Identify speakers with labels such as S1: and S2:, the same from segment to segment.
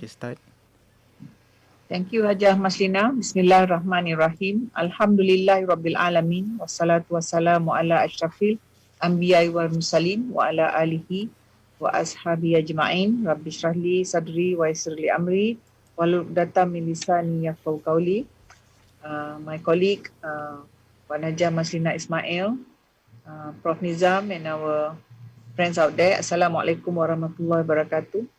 S1: Okay, start.
S2: Thank you, Hajah Maslina. Bismillahirrahmanirrahim. Alhamdulillahirabbil alamin. Wassalatu wassalamu ala asyrafil anbiya'i wal mursalin wa ala alihi wa ashabi ajma'in. Rabbi shrahli sadri wa yassirli amri wahlul 'uqdatam min lisani yafqahu qawli. My colleague Puan Hajah Maslina Ismail, Prof Nizam and our friends out there. Assalamualaikum warahmatullahi wabarakatuh.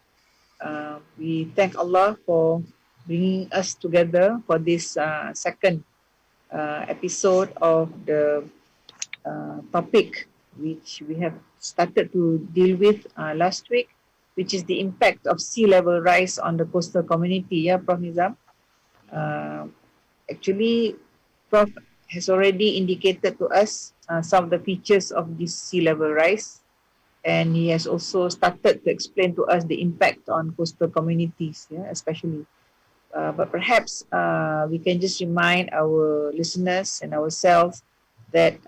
S2: We thank Allah for bringing us together for this second episode of the topic which we have started to deal with last week, which is the impact of sea level rise on the coastal community. Yeah, Prof Nizam. Actually, Prof has already indicated to us some of the features of this sea level rise. And he has also started to explain to us the impact on coastal communities, yeah, especially. But perhaps we can just remind our listeners and ourselves that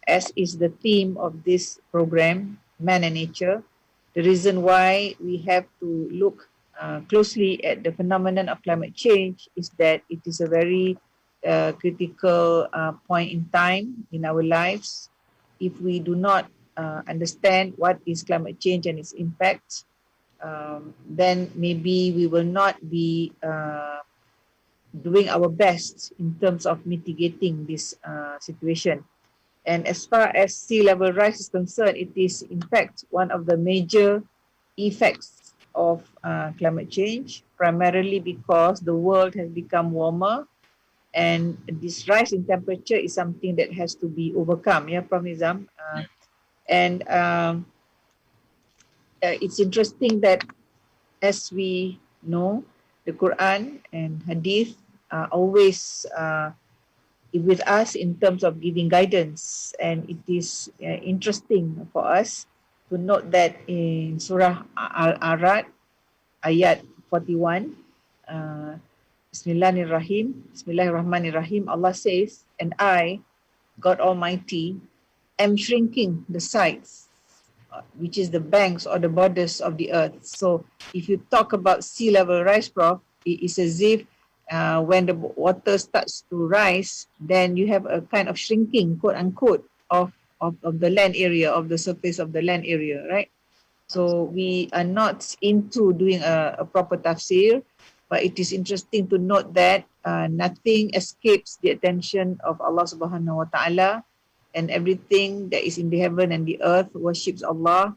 S2: as is the theme of this program, Man and Nature, the reason why we have to look closely at the phenomenon of climate change is that it is a very critical point in time in our lives. If we do not understand what is climate change and its impacts, then maybe we will not be doing our best in terms of mitigating this situation. And as far as sea level rise is concerned, it is in fact one of the major effects of climate change, primarily because the world has become warmer, and this rise in temperature is something that has to be overcome. Yeah, Prof Nizam. And it's interesting that, as we know, the Quran and Hadith are always with us in terms of giving guidance. And it is interesting for us to note that in Surah Al-Arad, ayat 41, Bismillahirrahmanirrahim, Allah says, and I, God Almighty, am shrinking the sides, which is the banks or the borders of the earth. So if you talk about sea level rise, Prof, it is as if when the water starts to rise, then you have a kind of shrinking, quote unquote, of the land area, of the surface of the land area, right? So we are not into doing a proper tafsir, but it is interesting to note that nothing escapes the attention of Allah Subhanahu Wa Taala, and everything that is in the heaven and the earth worships Allah,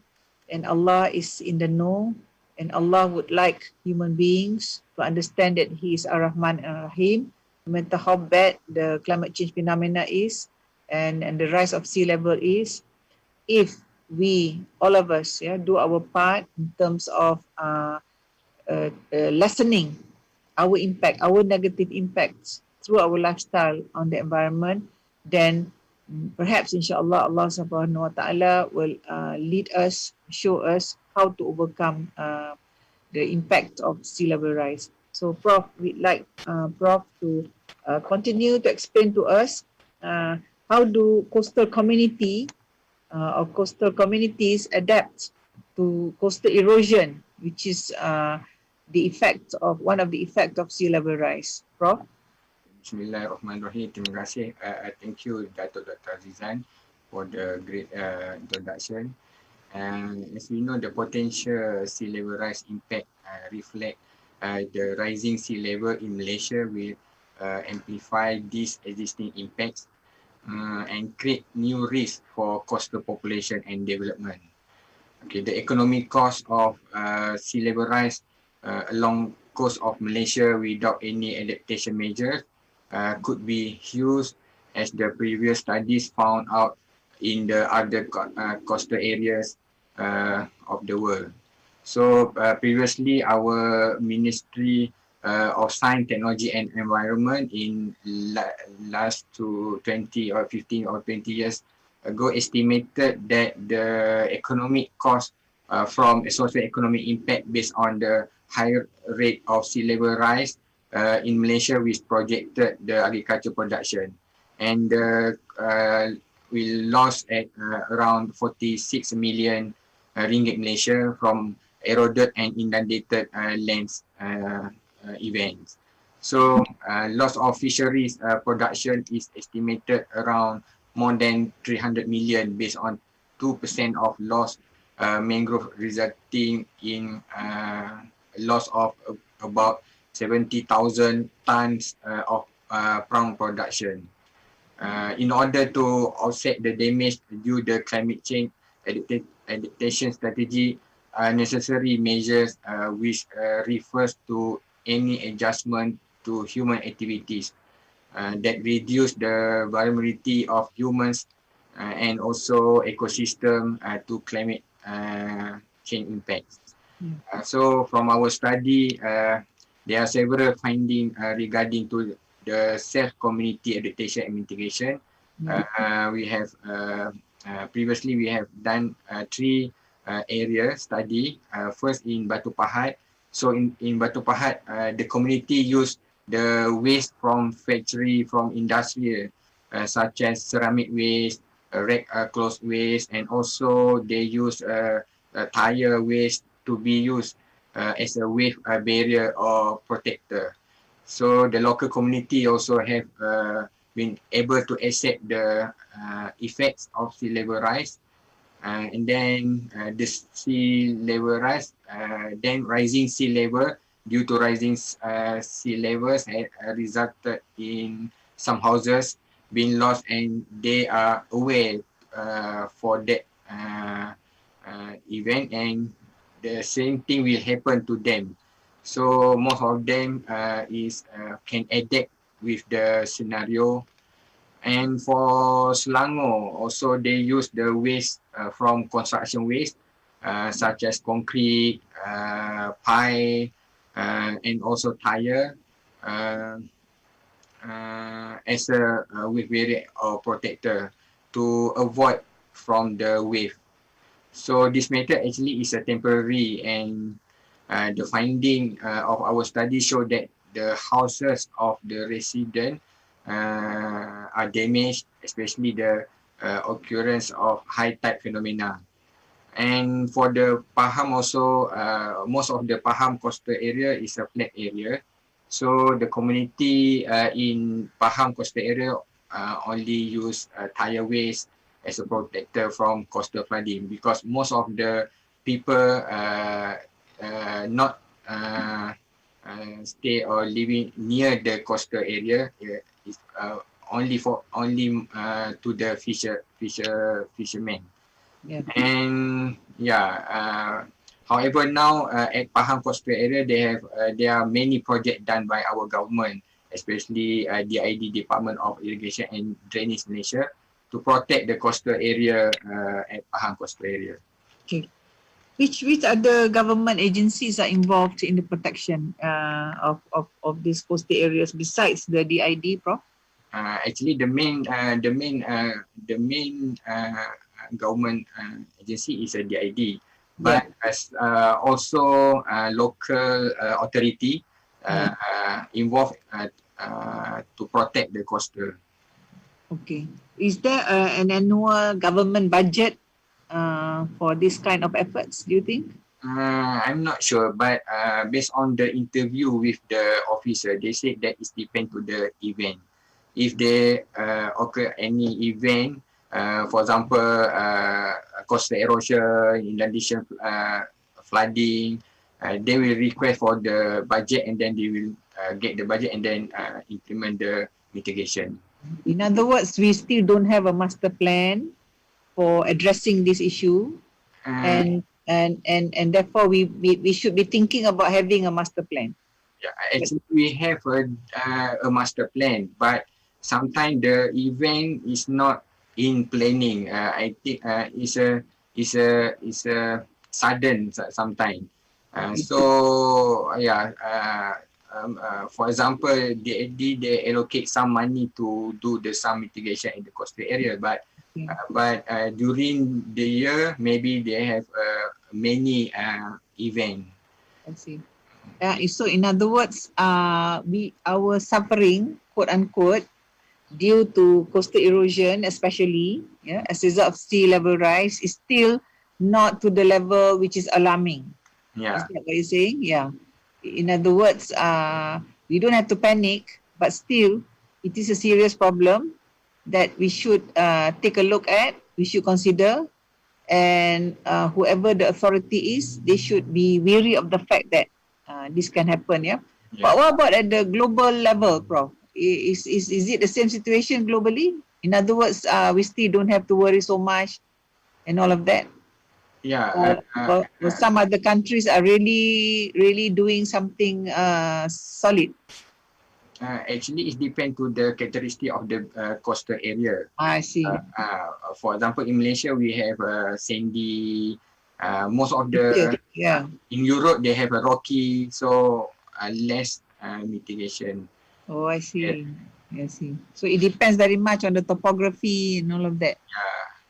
S2: and Allah is in the know, and Allah would like human beings to understand that He is Ar-Rahman and Ar-Rahim, no matter how bad the climate change phenomena is and the rise of sea level is. If we, all of us, do our part in terms of lessening our impact, our negative impacts through our lifestyle on the environment, then perhaps insyaAllah Allah Subhanahu Wa Taala will lead us, show us how to overcome the impact of sea level rise. So Prof, we'd like Prof to continue to explain to us how do coastal community or coastal communities adapt to coastal erosion, which is the effect of one of the effect of sea level rise. Prof?
S3: Bismillahirrahmanirrahim. Terima kasih. Thank you, Datuk Dr. Azizan, for the great introduction. And as we know, the potential sea level rise impact reflect the rising sea level in Malaysia will amplify these existing impacts and create new risks for coastal population and development. Okay, the economic cost of sea level rise along coast of Malaysia without any adaptation measures could be huge, as the previous studies found out in the other coastal areas of the world. So previously, our Ministry of Science, Technology and Environment in last to 20 or 15 or 20 years ago estimated that the economic cost from a socio-economic impact based on the higher rate of sea level rise in Malaysia, which projected the agriculture production, and we lost at around 46 million ringgit Malaysia from eroded and inundated lands events. So loss of fisheries production is estimated around more than 300 million based on 2% of lost mangrove, resulting in loss of about 70,000 tons of prawn production. In order to offset the damage due to climate change adaptation strategy, necessary measures which refers to any adjustment to human activities that reduce the vulnerability of humans and also ecosystem to climate change impacts. So from our study, there are several findings regarding to the self-community adaptation and mitigation. We have previously we have done three area study. First in Batu Pahat. So in Batu Pahat, the community used the waste from factory, from industry, such as ceramic waste, cloth waste, and also they use tire waste to be used as a wave barrier or protector. So the local community also have been able to accept the effects of sea level rise. And then the sea level rise, then rising sea level due to rising sea levels resulted in some houses being lost, and they are aware for that event, and the same thing will happen to them. So most of them can adapt with the scenario. And for Selangor, also they use the waste from construction waste, such as concrete, pie, and also tire, as a wave barrier or protector to avoid from the wave. So this method actually is a temporary, and the finding of our study show that the houses of the resident are damaged, especially the occurrence of high tide phenomena. And for the Pahang also, most of the Pahang coastal area is a flat area. So the community in Pahang coastal area only use tire waste as a protector from coastal flooding, because most of the people not stay or living near the coastal area is only to the fishermen.
S2: Yeah.
S3: And yeah, however now at Pahang coastal area there are many projects done by our government, especially DID, Department of Irrigation and Drainage Malaysia, to protect the coastal area at Pahang coastal area.
S2: Okay. Which other government agencies are involved in the protection of these coastal areas besides the DID, Prof?
S3: Actually, the main government agency is a DID, but as also local authority involved to protect the coastal.
S2: Okay. Is there an annual government budget for this kind of efforts, do you think?
S3: I'm not sure, but based on the interview with the officer, they said that it depends to the event. If they occur any event, for example, coastal erosion, inundation, flooding, they will request for the budget, and then they will get the budget and then implement the mitigation.
S2: In other words, we still don't have a master plan for addressing this issue, and therefore we should be thinking about having a master plan.
S3: Yeah, actually we have a master plan, but sometimes the event is not in planning. I think it's a sudden sometimes. So yeah, for example, they allocate some money to do the some mitigation in the coastal area, but during the year maybe they have many event.
S2: I see. So in other words, our suffering, quote unquote, due to coastal erosion, especially as a result of sea level rise, is still not to the level which is alarming.
S3: Yeah.
S2: Is that what you're saying? Yeah. In other words, we don't have to panic, but still, it is a serious problem that we should take a look at, we should consider, and whoever the authority is, they should be wary of the fact that this can happen. Yeah.
S3: Yeah.
S2: But what about at the global level, Prof? Is it the same situation globally? In other words, we still don't have to worry so much and all of that.
S3: Yeah.
S2: Or some other countries are really doing something solid.
S3: Actually, it depends to the characteristic of the coastal area.
S2: I see.
S3: For example, in Malaysia, we have sandy. Most of the
S2: Yeah.
S3: in Europe they have a rocky, so less mitigation.
S2: Oh, I
S3: Yeah.
S2: see. I see. So it depends very much on the topography and all of that.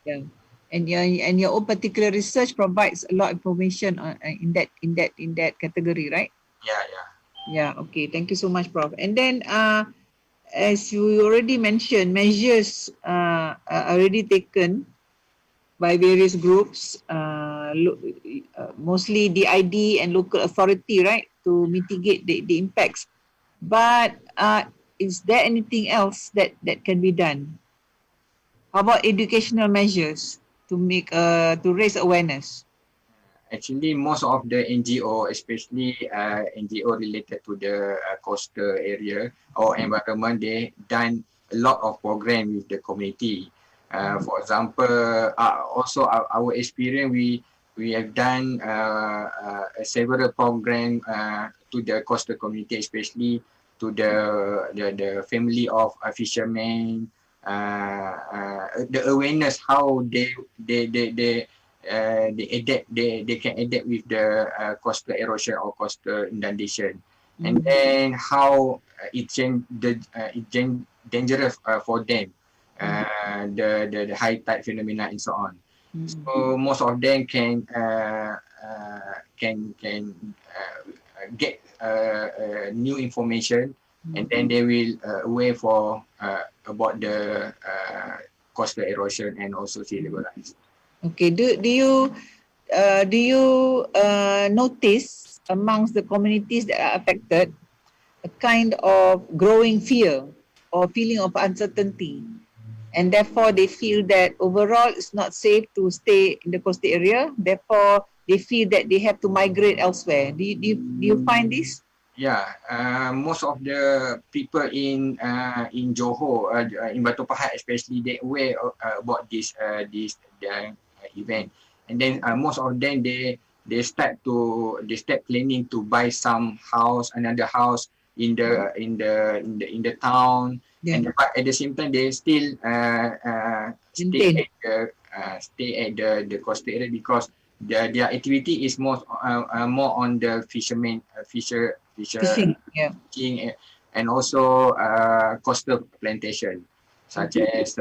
S2: Yeah. And your own particular research provides a lot of information on in that category, right?
S3: Yeah, yeah.
S2: Yeah. Okay. Thank you so much, Prof. And then as you already mentioned, measures are already taken by various groups, mostly DID and local authority, right, to mitigate the impacts. But is there anything else that can be done? How about educational measures to make to raise awareness?
S3: Actually, most of the NGO, especially NGO related to the coastal area or environment, they done a lot of program with the community. For example, also our experience, we have done several program to the coastal community, especially to the family of fishermen. The awareness how they adapt, they can adapt with the coastal erosion or coastal inundation, and then how dangerous for them, the high tide phenomena and so on. So most of them get new information, and then they will aware for about the coastal erosion and also sea level rise.
S2: Okay. Do you notice amongst the communities that are affected a kind of growing fear or feeling of uncertainty, and therefore they feel that overall it's not safe to stay in the coastal area. Therefore, they feel that they have to migrate elsewhere. Do you find this?
S3: Yeah, most of the people in Johor, in Batu Pahat especially, they aware about this event, and then most of them they start planning to buy some house, another house in the town,
S2: Yeah.
S3: and but at the same time they still
S2: Maintain.
S3: stay at the coastal area because their activity is more on the fisher
S2: Fishing. Yeah.
S3: fishing, and also coastal plantation such as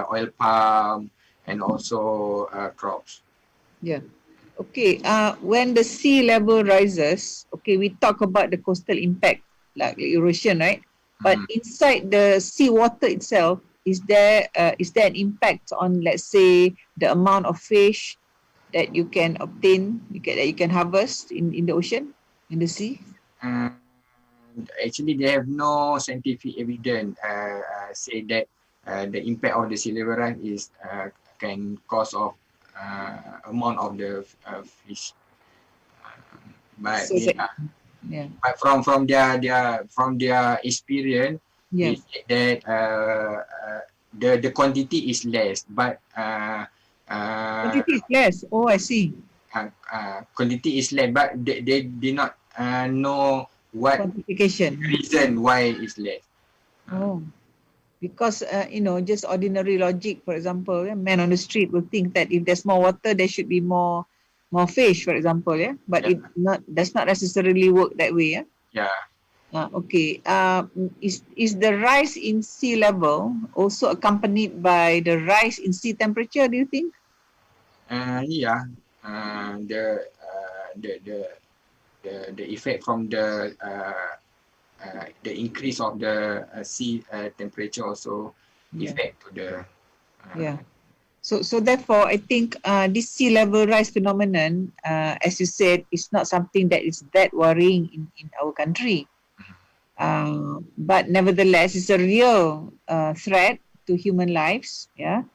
S3: oil palm and also crops.
S2: Yeah. Okay. When the sea level rises, okay, we talk about the coastal impact, like erosion, right? But inside the sea water itself, is there an impact on, let's say, the amount of fish that you can obtain, that you can harvest in the ocean, in the sea?
S3: Actually, they have no scientific evidence say that the impact of the sea level rise is can cause of amount of the fish. But
S2: So, yeah.
S3: but from their experience,
S2: Yeah.
S3: they said that the quantity is less, but
S2: Quantity is less. Oh, I see.
S3: quantity is less, but they did not know what
S2: Quantification.
S3: reason why it's less.
S2: Oh, because just ordinary logic. For example, man on the street will think that if there's more water, there should be more fish. For example, yeah. But
S3: Yeah.
S2: it does not necessarily work that way. Yeah.
S3: Yeah.
S2: Okay. Is the rise in sea level also accompanied by the rise in sea temperature? Do you think?
S3: Yeah. The effect from the increase of the sea temperature also
S2: Yeah.
S3: effect to the
S2: Yeah. So therefore, I think this sea level rise phenomenon, as you said, is not something that is that worrying in our country. But nevertheless, it's a real threat to human lives. Yeah,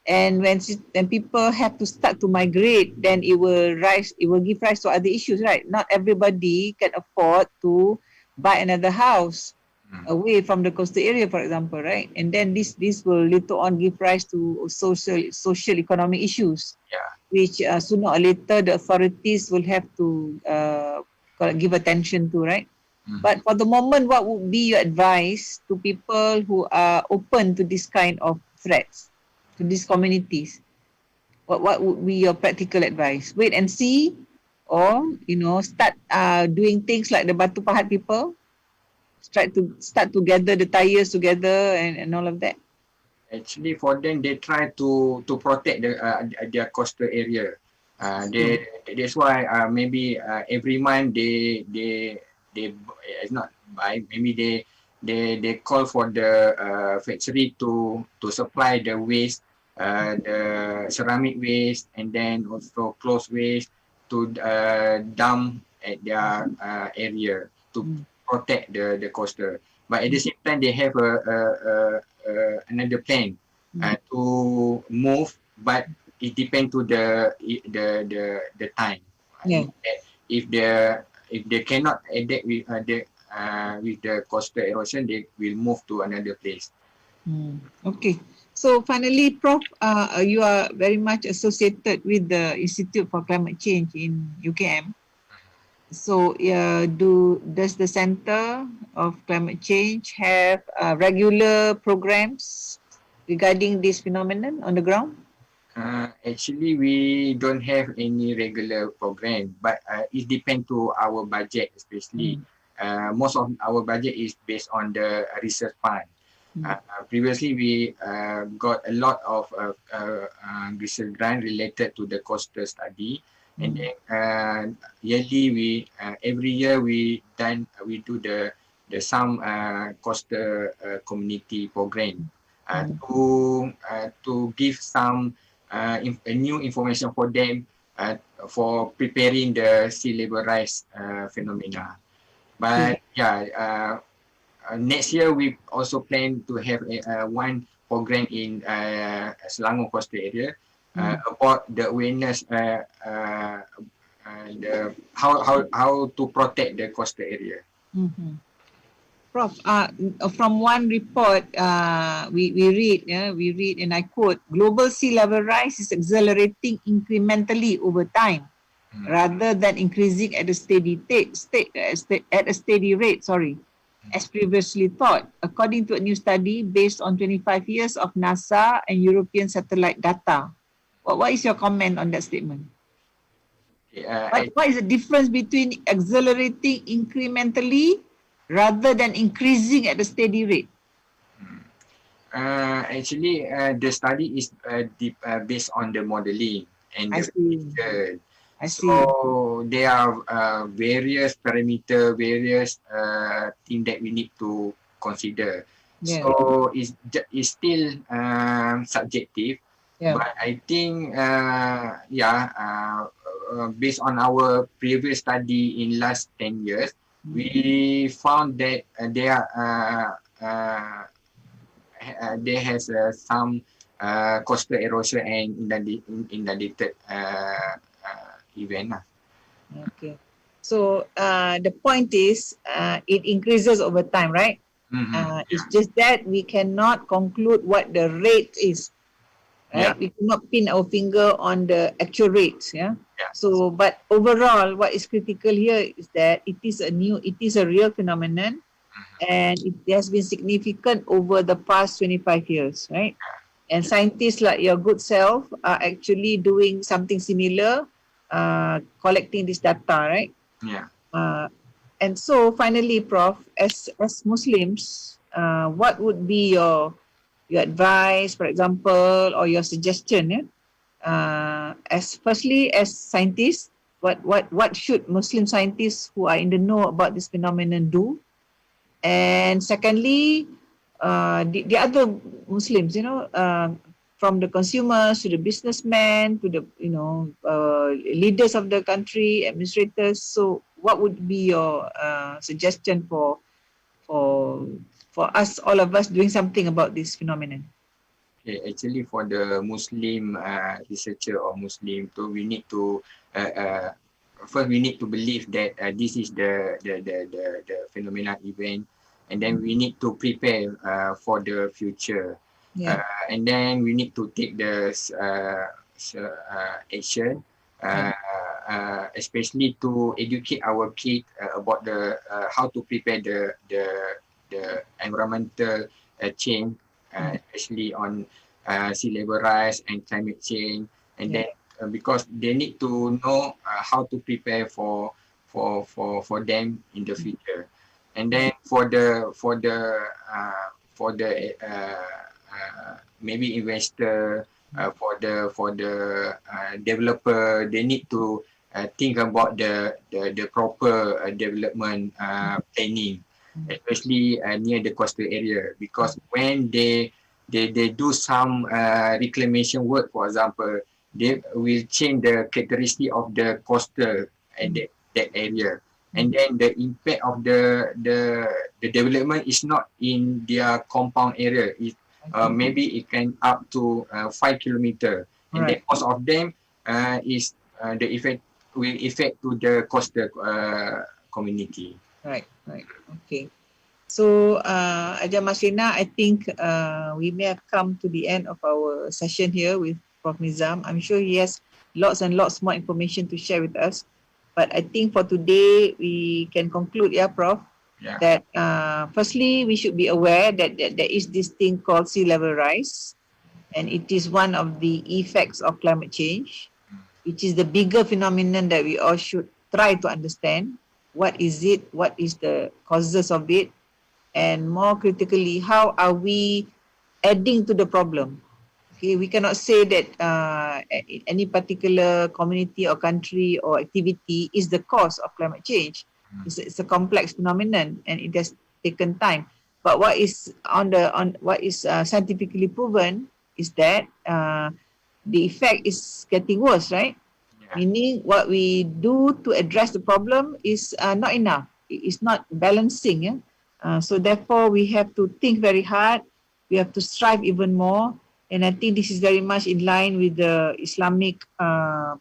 S2: and when people have to start to migrate, then it will rise. It will give rise to other issues, right? Not everybody can afford to buy another house away from the coastal area, for example, right? And then this will later on give rise to social economic issues,
S3: Yeah.
S2: which sooner or later the authorities will have to give attention to, right? But for the moment, what would be your advice to people who are open to this kind of threats, to these communities? What would be your practical advice? Wait and see, or start doing things like the Batu Pahat people, start to gather the tires together and all of that.
S3: Actually, for them, they try to protect their coastal area. That's why maybe every month they it's not buy, maybe they call for the factory to supply the waste, the ceramic waste, and then also clothes waste to dump at their area to protect the coastal. But at the same time, they have another plan to move, but it depends to the time.
S2: Yeah.
S3: If they cannot adapt with the coastal erosion, they will move to another place.
S2: Okay. So finally, Prof, you are very much associated with the Institute for Climate Change in UKM. So does the Center of Climate Change have regular programs regarding this phenomenon on the ground?
S3: Actually, we don't have any regular program, but it depends to our budget, especially. Most of our budget is based on the research fund. Previously, we got a lot of research grant related to the coastal study, and then yearly every year we do the some coastal community program to give some new information for them for preparing the sea level rise phenomena. But next year we also plan to have one program in Selangor coastal area about the awareness the how to protect the coastal area.
S2: Prof, from one report, we read, and I quote: global sea level rise is accelerating incrementally over time, rather than increasing at a steady rate. As previously thought, according to a new study based on 25 years of NASA and European satellite data. What is your comment on that statement? What is the difference between accelerating incrementally rather than increasing at a steady rate?
S3: Actually, the study is based on the modeling and the prediction.
S2: I see.
S3: So there are various parameters, various things that we need to consider.
S2: Yeah.
S3: So it's still subjective, but I think based on our previous study in last 10 years, we found that there has some coastal erosion and inundated event.
S2: Okay. So the point is it increases over time, right? It's just that we cannot conclude what the rate is, right? We cannot pin our finger on the actual rates, So, but overall, what is critical here is that it is a real phenomenon, and it has been significant over the past 25 years, right? And scientists like your good self are actually doing something similar, collecting this data, right? And so finally, Prof, as Muslims, what would be your advice, for example, or your suggestion? As scientists, what should Muslim scientists who are in the know about this phenomenon do? And secondly, the other Muslims, from the consumers to the businessmen to the leaders of the country, administrators. So what would be your suggestion for for us, all of us, doing something about this phenomenon?
S3: Okay, actually for the Muslim researcher or Muslim, so we need to first we need to believe that this is the phenomenon event, and then we need to prepare for the future,
S2: Yeah,
S3: and then we need to take the action,
S2: yeah,
S3: especially to educate our kids about the how to prepare the environmental change, especially on sea level rise and climate change, and
S2: yeah,
S3: then because they need to know how to prepare for them in the future, and
S2: yeah,
S3: then for the maybe investor, for the developer, they need to think about the proper development planning, especially near the coastal area, because when they do some reclamation work, for example, they will change the characteristic of the coastal at that area, and then the impact of the development is not in their compound area. Maybe it can up to 5 kilometer, and then
S2: right.
S3: most of them is the effect will affect to the coastal community.
S2: Right, right. Okay. So, Aja Masrina, I think we may have come to the end of our session here with Prof. Nizam. I'm sure he has lots and lots more information to share with us. But I think for today, we can conclude, yeah, Prof,
S3: Yeah.
S2: that firstly, we should be aware that there is this thing called sea level rise, and it is one of the effects of climate change, which is the bigger phenomenon that we all should try to understand. What is it? What is the causes of it? And more critically, how are we adding to the problem? Okay, we cannot say that any particular community or country or activity is the cause of climate change. It's a complex phenomenon, and it has taken time. But what is what is scientifically proven is that the effect is getting worse, right?
S3: Yeah.
S2: Meaning, what we do to address the problem is not enough. It is not balancing. Yeah? So therefore, we have to think very hard. We have to strive even more. And I think this is very much in line with the Islamic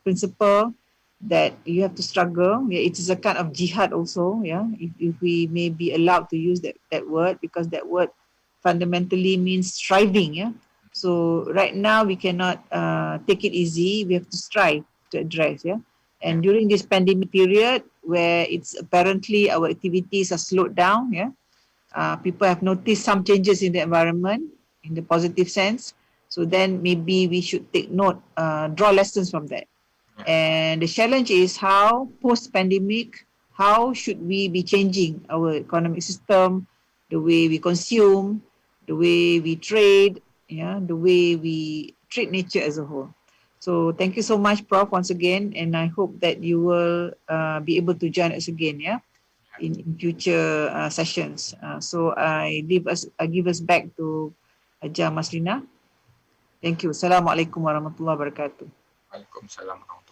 S2: principle that you have to struggle. Yeah, it is a kind of jihad also. Yeah, if we may be allowed to use that word, because that word fundamentally means striving. Yeah. So right now we cannot take it easy. We have to strive to address. Yeah.
S3: Yeah.
S2: And during this pandemic period, where it's apparently our activities are slowed down, yeah, people have noticed some changes in the environment in the positive sense. So then maybe we should take note, draw lessons from that.
S3: Yeah.
S2: And the challenge is how post-pandemic, how should we be changing our economic system, the way we consume, the way we trade, yeah, the way we treat nature as a whole. So thank you so much, Prof, once again, and I hope that you will be able to join us again, yeah, in future sessions. So I give us back to Aja Maslina. Thank you. Assalamualaikum warahmatullahi wabarakatuh.
S3: Waalaikumsalam warahmatullahi